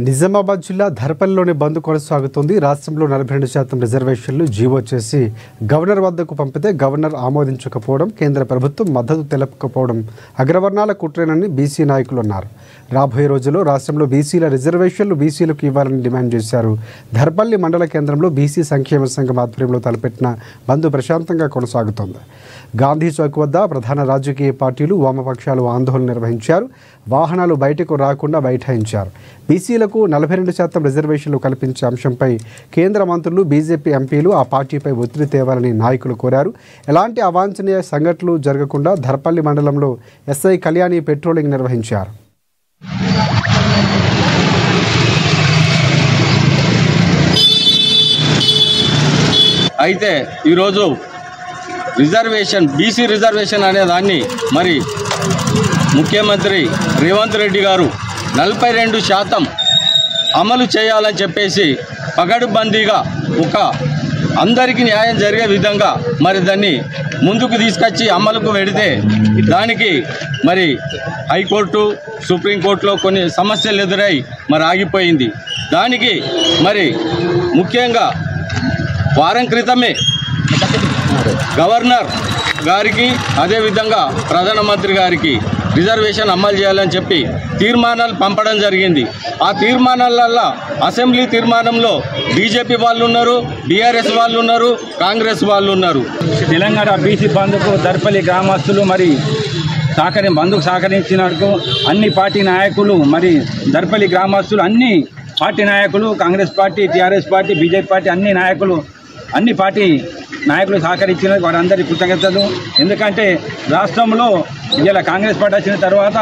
నిజామాబాద్ జిల్లా ధర్పల్లిలోని బంద్ కొనసాగుతుంది. రాష్ట్రంలో 42% రిజర్వేషన్లు జీవో చేసి గవర్నర్ వద్దకు పంపితే గవర్నర్ ఆమోదించకపోవడం, కేంద్ర ప్రభుత్వం మద్దతు తెలపకపోవడం అగ్రవర్ణాల కుట్రేనని బీసీ నాయకులు అన్నారు. రాబోయే రోజుల్లో రాష్ట్రంలో బీసీల రిజర్వేషన్లు బీసీలకు ఇవ్వాలని డిమాండ్ చేశారు. ధర్పల్లి మండల కేంద్రంలో బీసీ సంక్షేమ సంఘం ఆధ్వర్యంలో తలపెట్టిన బంద్ ప్రశాంతంగా కొనసాగుతోంది. గాంధీ చౌక్ వద్ద ప్రధాన రాజకీయ పార్టీలు, వామపక్షాలు ఆందోళన నిర్వహించారు. వాహనాలు బయటకు రాకుండా బైఠాయించారు. బీసీలకు 42% రిజర్వేషన్లు కల్పించే అంశంపై కేంద్ర మంత్రులు, బీజేపీ ఎంపీలు ఆ పార్టీపై ఒత్తిడి తేవాలని నాయకులు కోరారు. ఎలాంటి అవాంఛనీయ సంఘటనలు జరగకుండా ధర్పల్లి మండలంలో ఎస్ఐ కళ్యాణి పెట్రోలింగ్ నిర్వహించారు. అయితే ఈరోజు బీసీ రిజర్వేషన్ అనే దాన్ని మరి ముఖ్యమంత్రి రేవంత్ రెడ్డి గారు 42% అమలు చేయాలని చెప్పేసి పగడుబందీగా అందరికీ న్యాయం జరిగే విధంగా మరి దాన్ని ముందుకు తీసుకొచ్చి అమలుకు పెడితే దానికి మరి హైకోర్టు, సుప్రీంకోర్టులో కొన్ని సమస్యలు ఎదురై మరి ఆగిపోయింది. దానికి మరి ముఖ్యంగా వారం క్రితమే గవర్నర్ గారికి, అదేవిధంగా ప్రధానమంత్రి గారికి రిజర్వేషన్ అమలు చేయాలని చెప్పి తీర్మానాలు పంపడం జరిగింది. ఆ తీర్మానాలల్లో అసెంబ్లీ తీర్మానంలో బీజేపీ వాళ్ళు ఉన్నారు, బీఆర్ఎస్ వాళ్ళు ఉన్నారు, కాంగ్రెస్ వాళ్ళు ఉన్నారు. తెలంగాణ బీసీ బంధుకు ధర్పల్లి గ్రామస్తులు మరి బంధుకు సహకరించినందుకు అన్ని పార్టీ నాయకులు, మరి ధర్పల్లి గ్రామస్తులు అన్ని పార్టీ నాయకులు, Congress party, TRS party, BJP party అన్ని పార్టీ నాయకులు సహకరించిన వారందరి కృతజ్ఞతలు. ఎందుకంటే రాష్ట్రంలో ఇలా కాంగ్రెస్ పార్టీ వచ్చిన తర్వాత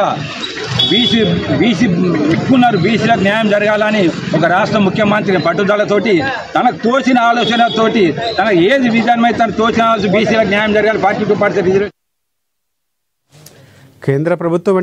బీసీలకు న్యాయం జరగాలని ఒక రాష్ట్ర ముఖ్యమంత్రి పట్టుదలతోటి, తనకు తోచిన ఆలోచనతోటి, తనకు ఏది విధానమైతే తనకు తోచిన బీసీలకు న్యాయం జరగాలి 42% కేంద్ర ప్రభుత్వం